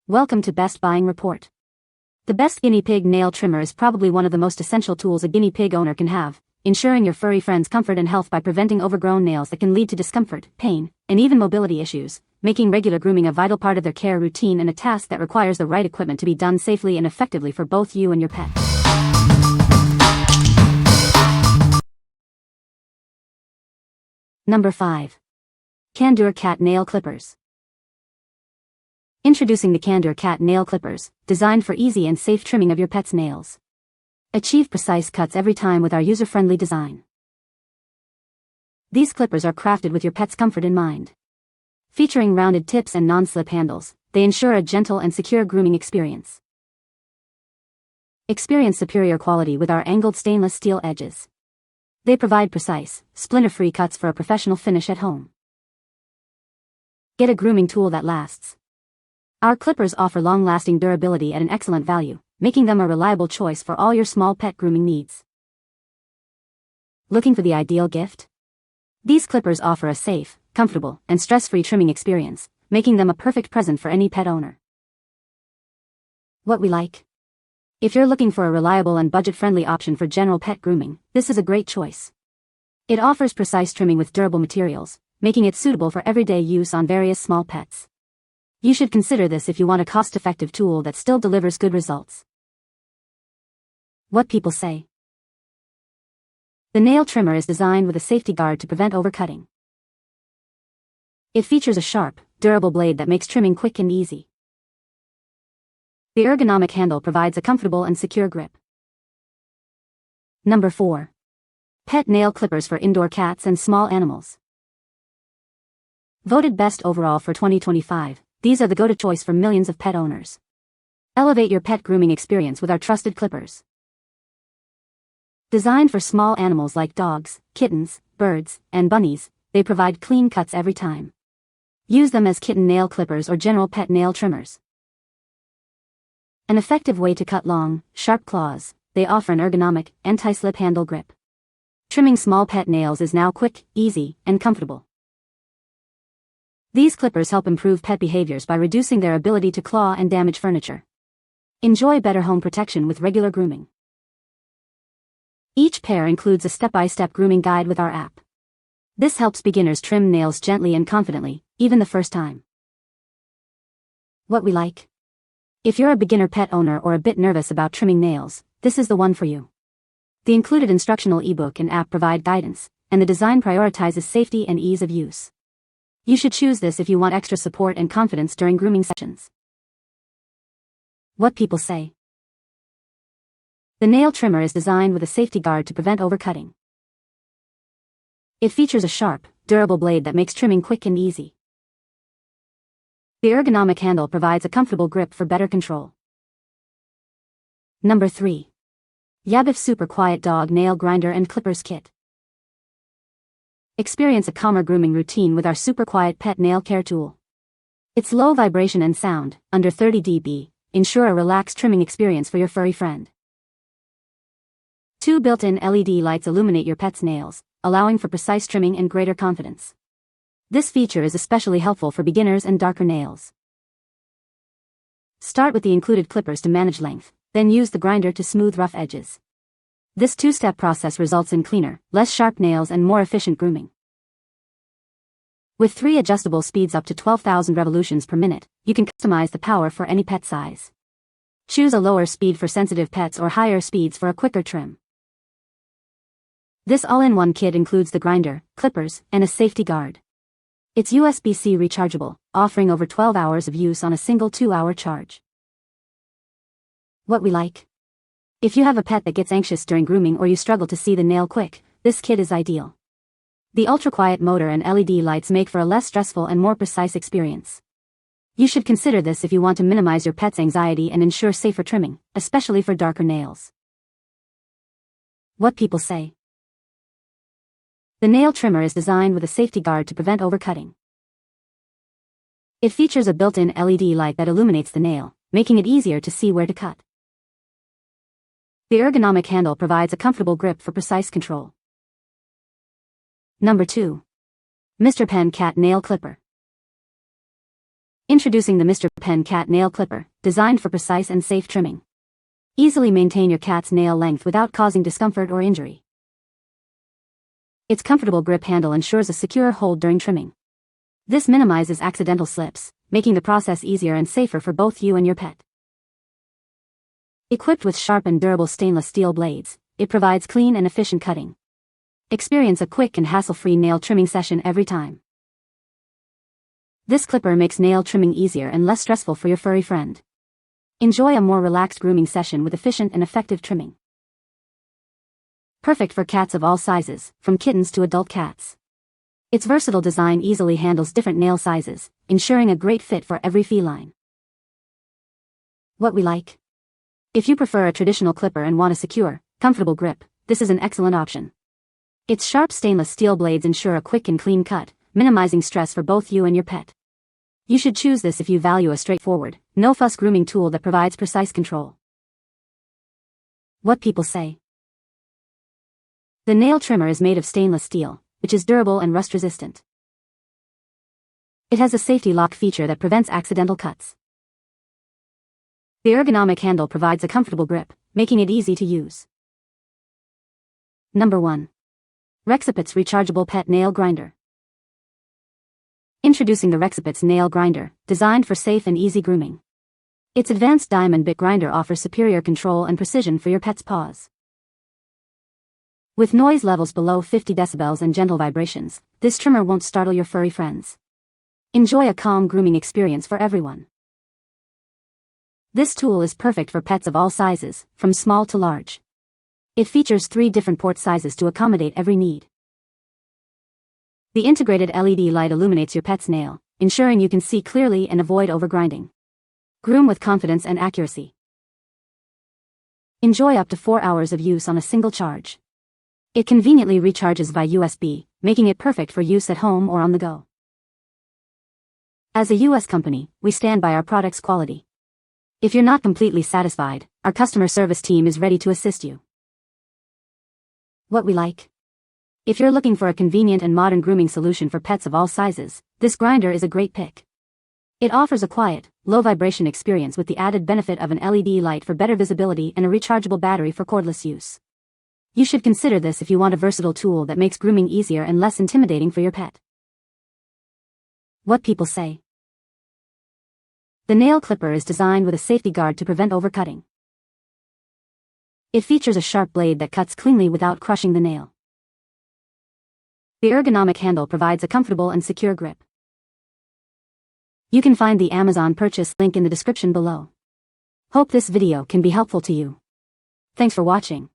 Welcome to Best Buying Report. The best guinea pig nail trimmer is probably one of the most essential tools a guinea pig owner can have, ensuring your furry friend's comfort and health by preventing overgrown nails that can lead to discomfort, pain, and even mobility issues, making regular grooming a vital part of their care routine and a task that requires the right equipment to be done safely and effectively for both you and your pet. Number 5. Candure Cat Nail Clippers. Introducing the Candure Cat Nail Clippers, designed for easy and safe trimming of your pet's nails. Achieve precise cuts every time with our user-friendly design. These clippers are crafted with your pet's comfort in mind. Featuring rounded tips and non-slip handles, they ensure a gentle and secure grooming experience. Experience superior quality with our angled stainless steel edges. They provide precise, splinter-free cuts for a professional finish at home. Get a grooming tool that lasts. Our clippers offer long-lasting durability at an excellent value, making them a reliable choice for all your small pet grooming needs. Looking for the ideal gift? These clippers offer a safe, comfortable, and stress-free trimming experience, making them a perfect present for any pet owner. What we like? If you're looking for a reliable and budget-friendly option for general pet grooming, this is a great choice. It offers precise trimming with durable materials, making it suitable for everyday use on various small pets. You should consider this if you want a cost-effective tool that still delivers good results. What people say. The nail trimmer is designed with a safety guard to prevent overcutting. It features a sharp, durable blade that makes trimming quick and easy. The ergonomic handle provides a comfortable and secure grip. Number 4. Pet nail clippers for indoor cats and small animals. Voted best overall for 2025. These are the go-to choice for millions of pet owners. Elevate your pet grooming experience with our trusted clippers. Designed for small animals like dogs, kittens, birds, and bunnies, they provide clean cuts every time. Use them as kitten nail clippers or general pet nail trimmers. An effective way to cut long, sharp claws, they offer an ergonomic, anti-slip handle grip. Trimming small pet nails is now quick, easy, and comfortable. These clippers help improve pet behaviors by reducing their ability to claw and damage furniture. Enjoy better home protection with regular grooming. Each pair includes a step-by-step grooming guide with our app. This helps beginners trim nails gently and confidently, even the first time. What we like? If you're a beginner pet owner or a bit nervous about trimming nails, this is the one for you. The included instructional ebook and app provide guidance, and the design prioritizes safety and ease of use. You should choose this if you want extra support and confidence during grooming sessions. What people say. The nail trimmer is designed with a safety guard to prevent overcutting. It features a sharp, durable blade that makes trimming quick and easy. The ergonomic handle provides a comfortable grip for better control. Number 3. YABIFE Super Quiet Dog Nail Grinder and Clippers Kit. Experience a calmer grooming routine with our super quiet pet nail care tool. Its low vibration and sound, under 30 dB, ensure a relaxed trimming experience for your furry friend. 2 built-in LED lights illuminate your pet's nails, allowing for precise trimming and greater confidence. This feature is especially helpful for beginners and darker nails. Start with the included clippers to manage length, then use the grinder to smooth rough edges. This 2-step process results in cleaner, less sharp nails and more efficient grooming. With 3 adjustable speeds up to 12,000 revolutions per minute, you can customize the power for any pet size. Choose a lower speed for sensitive pets or higher speeds for a quicker trim. This all-in-one kit includes the grinder, clippers, and a safety guard. It's USB-C rechargeable, offering over 12 hours of use on a single 2-hour charge. What we like? If you have a pet that gets anxious during grooming or you struggle to see the nail quick, this kit is ideal. The ultra-quiet motor and LED lights make for a less stressful and more precise experience. You should consider this if you want to minimize your pet's anxiety and ensure safer trimming, especially for darker nails. What people say. The nail trimmer is designed with a safety guard to prevent overcutting. It features a built-in LED light that illuminates the nail, making it easier to see where to cut. The ergonomic handle provides a comfortable grip for precise control. Number 2. Mr. Pen Cat Nail Clipper. Introducing the Mr. Pen Cat Nail Clipper, designed for precise and safe trimming. Easily maintain your cat's nail length without causing discomfort or injury. Its comfortable grip handle ensures a secure hold during trimming. This minimizes accidental slips, making the process easier and safer for both you and your pet. Equipped with sharp and durable stainless steel blades, it provides clean and efficient cutting. Experience a quick and hassle-free nail trimming session every time. This clipper makes nail trimming easier and less stressful for your furry friend. Enjoy a more relaxed grooming session with efficient and effective trimming. Perfect for cats of all sizes, from kittens to adult cats. Its versatile design easily handles different nail sizes, ensuring a great fit for every feline. What we like. If you prefer a traditional clipper and want a secure, comfortable grip, this is an excellent option. Its sharp stainless steel blades ensure a quick and clean cut, minimizing stress for both you and your pet. You should choose this if you value a straightforward, no-fuss grooming tool that provides precise control. What people say. The nail trimmer is made of stainless steel, which is durable and rust-resistant. It has a safety lock feature that prevents accidental cuts. The ergonomic handle provides a comfortable grip, making it easy to use. Number 1. REXIPETS Rechargeable Pet Nail Grinder. Introducing the REXIPETS Nail Grinder, designed for safe and easy grooming. Its advanced diamond bit grinder offers superior control and precision for your pet's paws. With noise levels below 50 decibels and gentle vibrations, this trimmer won't startle your furry friends. Enjoy a calm grooming experience for everyone. This tool is perfect for pets of all sizes, from small to large. It features 3 different port sizes to accommodate every need. The integrated LED light illuminates your pet's nail, ensuring you can see clearly and avoid overgrinding. Groom with confidence and accuracy. Enjoy up to 4 hours of use on a single charge. It conveniently recharges via USB, making it perfect for use at home or on the go. As a US company, we stand by our product's quality. If you're not completely satisfied, our customer service team is ready to assist you. What we like. If you're looking for a convenient and modern grooming solution for pets of all sizes, this grinder is a great pick. It offers a quiet, low-vibration experience with the added benefit of an LED light for better visibility and a rechargeable battery for cordless use. You should consider this if you want a versatile tool that makes grooming easier and less intimidating for your pet. What people say. The nail clipper is designed with a safety guard to prevent overcutting. It features a sharp blade that cuts cleanly without crushing the nail. The ergonomic handle provides a comfortable and secure grip. You can find the Amazon purchase link in the description below. Hope this video can be helpful to you. Thanks for watching.